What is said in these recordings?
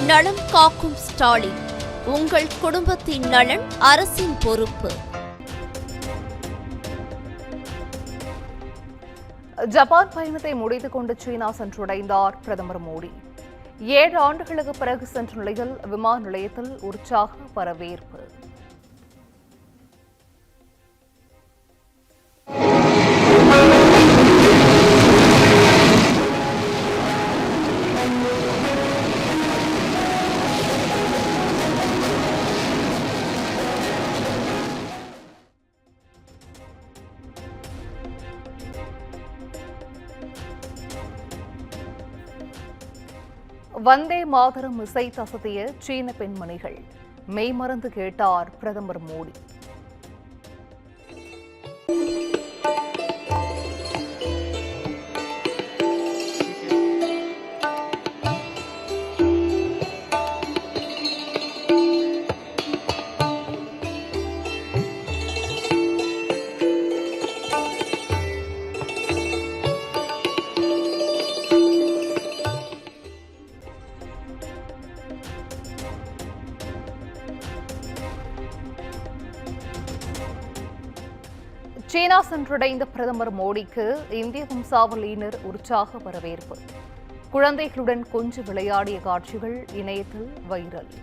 நலம் காக்கும் ஸ்டாலின். உங்கள் குடும்பத்தின் நலன் அரசின் பொறுப்பு. ஜப்பான் பயணத்தை முடித்துக் கொண்டு சீனா சென்றடைந்தார் பிரதமர் மோடி. 7 ஆண்டுகளுக்கு பிறகு சென்ற நிலையில் விமான நிலையத்தில் உற்சாக வரவேற்பு. வந்தே மாதரம் இசை தசத்திய சீன பெண்மணிகள். மெய்மறந்து கேட்டார் பிரதமர் மோடி. சீனா சென்றடைந்த பிரதமர் மோடிக்கு இந்திய வம்சாவளியினர் உற்சாக வரவேற்பு. குழந்தைகளுடன் கொஞ்சம் விளையாடிய காட்சிகள் இணையத்தில் வைரல்.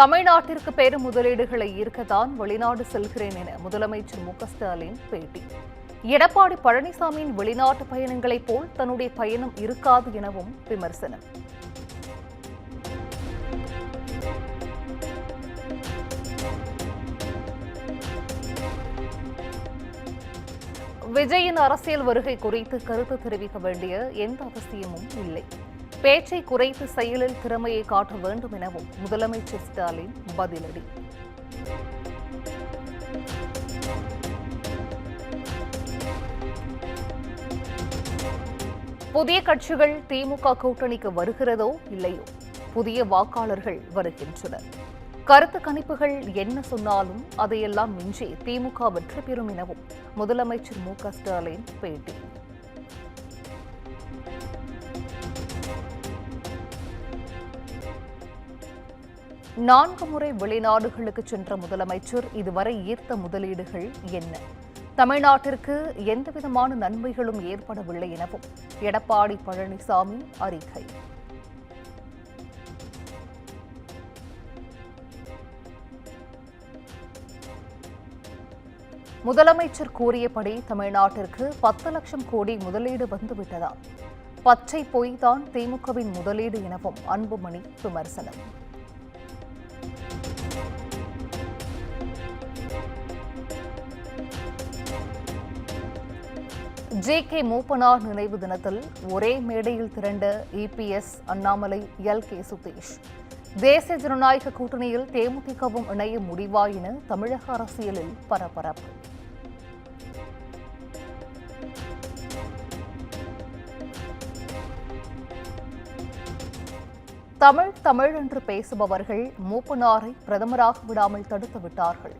தமிழ்நாட்டிற்கு பெரும் முதலீடுகளை ஈர்க்கத்தான் வெளிநாடு செல்கிறேன் என முதலமைச்சர் மு க ஸ்டாலின் பேட்டி. எடப்பாடி பழனிசாமியின் வெளிநாட்டு பயணங்களைப் போல் தன்னுடைய பயணம் இருக்காது எனவும் விமர்சனம். விஜயின் அரசியல் வருகை குறித்து கருத்து தெரிவிக்க வேண்டிய எந்த அவசியமும் இல்லை. பேச்சை குறைத்து செயலில் திறமையை காட்ட வேண்டும் எனவும் முதலமைச்சர் ஸ்டாலின் பதிலடி. புதிய கட்சிகள் திமுக கூட்டணிக்கு வருகிறதோ இல்லையோ, புதிய வாக்காளர்கள் வருகின்றனர். கருத்து கணிப்புகள் என்ன சொன்னாலும் அதையெல்லாம் மிஞ்சி திமுக வெற்றி பெறும் எனவும் முதலமைச்சர் மு க ஸ்டாலின் பேட்டி. நான்கு முறை வெளிநாடுகளுக்கு சென்ற முதலமைச்சர் இதுவரை ஈர்த்த முதலீடுகள் என்ன? தமிழ்நாட்டிற்கு எந்தவிதமான நன்மைகளும் ஏற்படவில்லை எனவும் எடப்பாடி பழனிசாமி அறிக்கை. முதலமைச்சர் கூறியபடி தமிழ்நாட்டிற்கு 10 லட்சம் கோடி முதலீடு வந்துவிட்டதா? பச்சை பொய்தான் திமுகவின் முதலீடு எனவும் அன்புமணி விமர்சனம். ஜே.கே. மூப்பனார் நினைவு தினத்தில் ஒரே மேடையில் திரண்ட இபிஎஸ், அண்ணாமலை, எல்.கே. சுதீஷ். தேசிய ஜனநாயக கூட்டணியில் தேமுதிகவும் இணைய முடிவா என தமிழக அரசியலில் பரபரப்பு. தமிழ் என்று பேசுபவர்கள் மூப்பனாரை பிரதமராக விடாமல் தடுத்து விட்டார்கள்.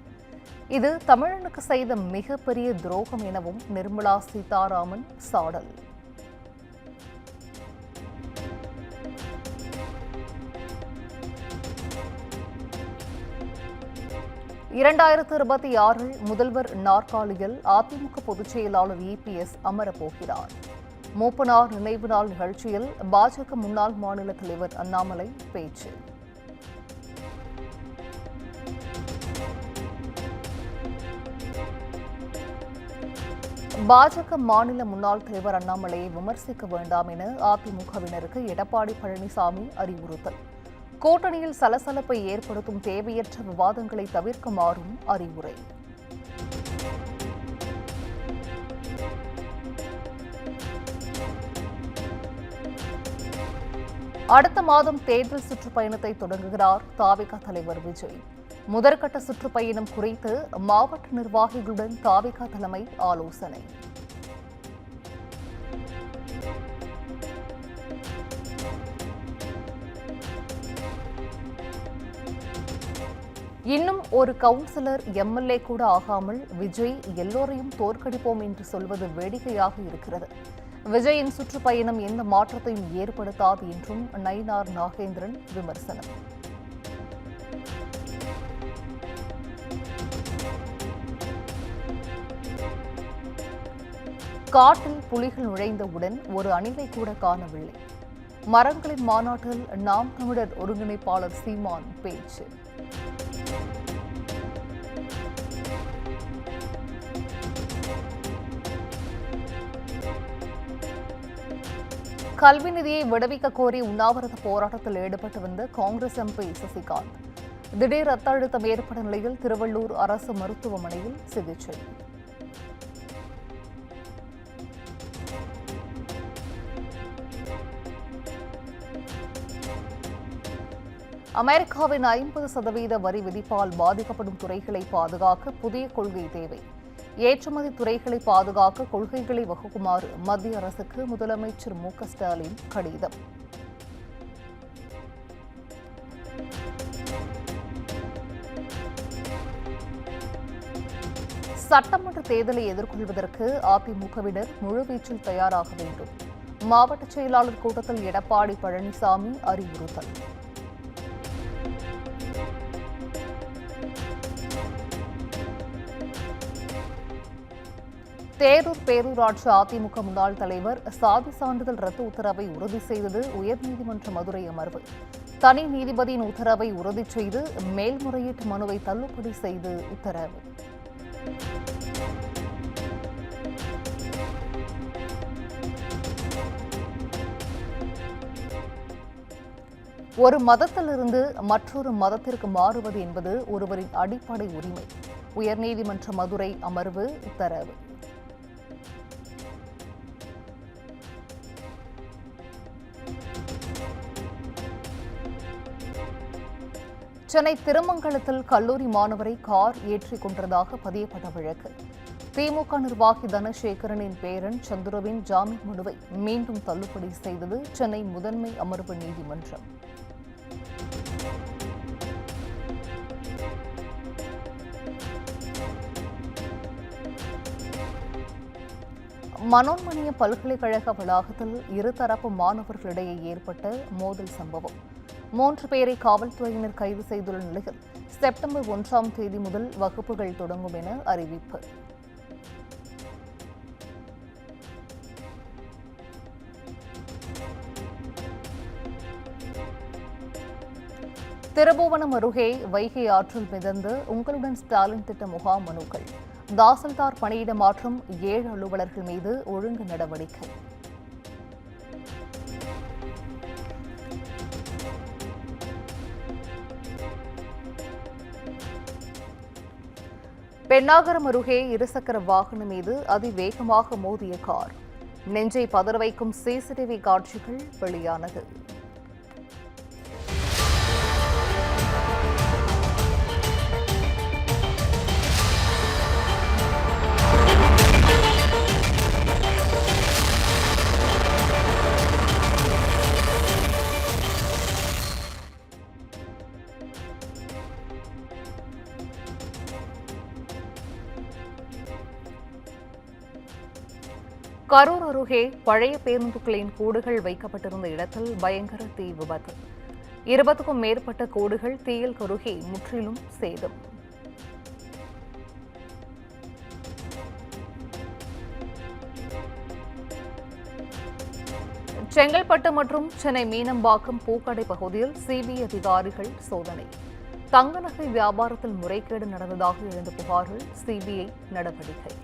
இது தமிழனுக்கு செய்த மிகப்பெரிய துரோகம் எனவும் நிர்மலா சீதாராமன் சாடல். (2026) முதல்வர் நாற்காலியில் அதிமுக பொதுச் செயலாளர் இபிஎஸ் அமரப்போகிறார். மூப்பனார் நினைவு நாள் நிகழ்ச்சியில் பாஜக முன்னாள் மாநில தலைவர் அண்ணாமலை பேச்சு. பாஜக மாநில முன்னாள் தலைவர் அண்ணாமலையை விமர்சிக்க வேண்டாம் என அதிமுகவினருக்கு எடப்பாடி பழனிசாமி அறிவுறுத்தல். கூட்டணியில் சலசலப்பை ஏற்படுத்தும் தேவையற்ற விவாதங்களை தவிர்க்குமாறும் அறிவுரை. அடுத்த மாதம் தேர்தல் சுற்றுப்பயணத்தை தொடங்குகிறார் தாவேகா தலைவர் விஜய். முதற்கட்ட சுற்றுப்பயணம் குறித்து மாவட்ட நிர்வாகிகளுடன் தாவேகா தலைமை ஆலோசனை. இன்னும் ஒரு கவுன்சிலர் எம்எல்ஏ கூட ஆகாமல் விஜய் எல்லோரையும் தோற்கடிப்போம் என்று சொல்வது வேடிக்கையாக இருக்கிறது. விஜயின் சுற்றுப்பயணம் எந்த மாற்றத்தையும் ஏற்படுத்தாது என்றும் நயினார் நாகேந்திரன் விமர்சனம். காட்டில் புலிகள் நுழைந்தவுடன் ஒரு அணிலை கூட காணவில்லை. மரங்களின் மாநாட்டில் நாம் தமிழர் ஒருங்கிணைப்பாளர் சீமான் பேச்சு. கல்வி நிதியை விடுவிக்க கோரி உண்ணாவிரத போராட்டத்தில் ஈடுபட்டு வந்த காங்கிரஸ் எம்பி சசிகாந்த் திடீர் ரத்த அழுத்தம் ஏற்பட்ட நிலையில் திருவள்ளூர் அரசு மருத்துவமனையில் சிகிச்சை. அமெரிக்காவின் 50% வரி விதிப்பால் பாதிக்கப்படும் துறைகளை பாதுகாக்க புதிய கொள்கை தேவை. ஏற்றுமதி துறைகளை பாதுகாக்க கொள்கைகளை வகுக்குமாறு மத்திய அரசுக்கு முதலமைச்சர் மு.க.ஸ்டாலின் கடிதம். சட்டமன்ற தேர்தலை எதிர்கொள்வதற்கு அதிமுகவினர் முழுவீச்சில் தயாராக வேண்டும். மாவட்ட செயலாளர் கூட்டத்தில் எடப்பாடி பழனிசாமி அறிவுறுத்தல். தேரூர் பேரூராட்சி அதிமுக முன்னாள் தலைவர் சாதி சான்றிதழ் ரத்து உத்தரவை உறுதி செய்தது உயர்நீதிமன்ற மதுரை அமர்வு. தனி நீதிபதியின் உத்தரவை உறுதி செய்து மேல்முறையீட்டு மனுவை தள்ளுபடி செய்து உத்தரவு. ஒரு மதத்திலிருந்து மற்றொரு மதத்திற்கு மாறுவது என்பது ஒருவரின் அடிப்படை உரிமை. உயர்நீதிமன்ற மதுரை அமர்வு உத்தரவு. சென்னை திருமங்கலத்தில் கல்லூரி மாணவரை கார் ஏற்றிக் கொன்றதாக பதியப்பட்ட வழக்கு. திமுக நிர்வாகி தனசேகரனின் பேரன் சந்துருவின் ஜாமீன் மனுவை மீண்டும் தள்ளுபடி செய்தது சென்னை முதன்மை அமர்வு நீதிமன்றம். மனோன்மணிய பல்கலைக்கழக வளாகத்தில் இருதரப்பு மாணவர்களிடையே ஏற்பட்ட மோதல் சம்பவம். 3 பேரை காவல்துறையினர் கைது செய்துள்ள நிலையில் செப்டம்பர் 1ஆம் தேதி முதல் வகுப்புகள் தொடங்கும் என அறிவிப்பு. திருபுவனம் அருகே வைகை ஆற்றில் மிதந்து உங்களுடன் ஸ்டாலின் திட்ட முகாம் மனுக்கள். தாசில்தார் பணியிட மாற்றம், 7 அலுவலர்கள் மீது ஒழுங்கு நடவடிக்கை. பென்னாகரம் அருகே இருசக்கர வாகனம் மீது அதிவேகமாக மோதிய கார். நெஞ்சை பதற வைக்கும் சிசிடிவி காட்சிகள் வெளியானது. கரூர் அருகே பழைய பேருந்துகளின் கூடுகள் வைக்கப்பட்டிருந்த இடத்தில் பயங்கர தீ விபத்து. 20க்கும் மேற்பட்ட கூடுகள் தீயில் கருகி முற்றிலும் சேதம். செங்கல்பட்டு மற்றும் சென்னை மீனம்பாக்கம் பூக்கடை பகுதியில் சிபிஐ அதிகாரிகள் சோதனை. தங்க நகை வியாபாரத்தில் முறைகேடு நடந்ததாக எழுந்த புகாரில் சிபிஐ நடவடிக்கை.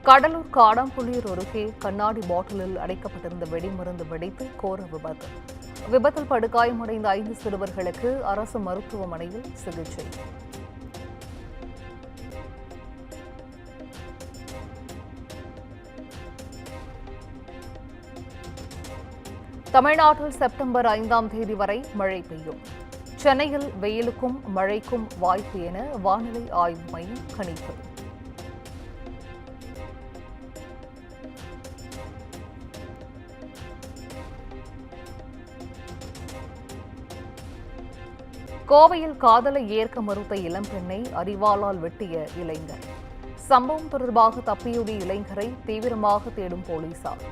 கடலூர் காடாம்புள்ளியூர் அருகே கண்ணாடி பாட்டிலில் அடைக்கப்பட்டிருந்த வெடிமருந்து வெடித்து கோர விபத்து. விபத்தில் படுகாயமடைந்த 5 சிறுவர்களுக்கு அரசு மருத்துவமனையில் சிகிச்சை. தமிழ்நாட்டில் செப்டம்பர் 5ஆம் தேதி வரை மழை பெய்யும். சென்னையில் வெயிலுக்கும் மழைக்கும் வாய்ப்பு என வானிலை ஆய்வு மையம் கணிப்பு. கோவையில் காதலை ஏற்க மறுத்த இளம்பெண்ணை அரிவாளால் வெட்டிய இளைஞர். சம்பவம் தொடர்பாக தப்பியோடிய இளைஞரை தீவிரமாக தேடும் போலீசார்.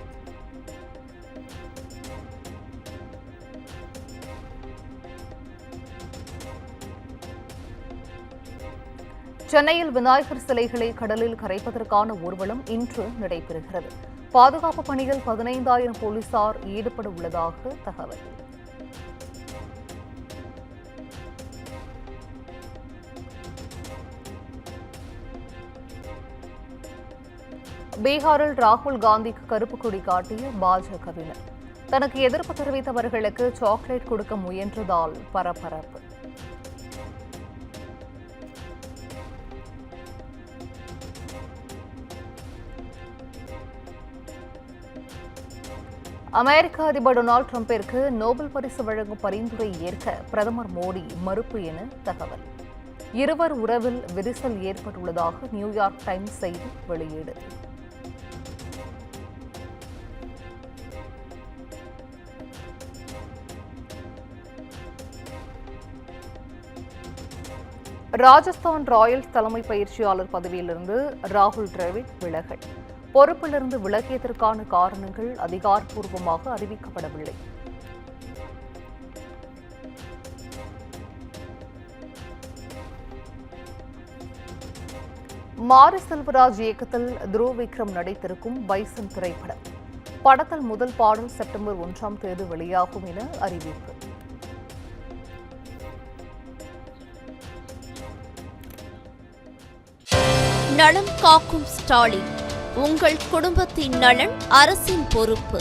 சென்னையில் விநாயகர் சிலைகளை கடலில் கரைப்பதற்கான ஊர்வலம் இன்று நடைபெறுகிறது. பாதுகாப்பு பணியில் 15,000 போலீசார் ஈடுபட உள்ளதாக தகவல். பீகாரில் ராகுல் காந்திக்கு கருப்பு கொடி காட்டிய பாஜகவினர். தனக்கு எதிர்ப்பு தெரிவித்தவர்களுக்கு சாக்லேட் கொடுக்க முயன்றதால் பரபரப்பு. அமெரிக்க அதிபர் டொனால்டு டிரம்பிற்கு நோபல் பரிசு வழங்கும் பரிந்துரை ஏற்க பிரதமர் மோடி மறுப்பு என தகவல். இருவர் உறவில் விரிசல் ஏற்பட்டுள்ளதாக நியூயார்க் டைம்ஸ் செய்தி வெளியீடு. ராஜஸ்தான் ராயல்ஸ் தலைமை பயிற்சியாளர் பதவியிலிருந்து ராகுல் டிராவிட் விலகல். பொறுப்பிலிருந்து விலகியதற்கான காரணங்கள் அதிகாரப்பூர்வமாக அறிவிக்கப்படவில்லை. மாரி செல்வராஜ் இயக்கத்தில் துருவ் விக்ரம் நடித்திருக்கும் பைசன் திரைப்படம். படத்தில் முதல் பாடல் செப்டம்பர் 1ஆம் தேதி வெளியாகும் என அறிவிப்பு. நலம் காக்கும் ஸ்டாலின். உங்கள் குடும்பத்தின் நலன் அரசின் பொறுப்பு.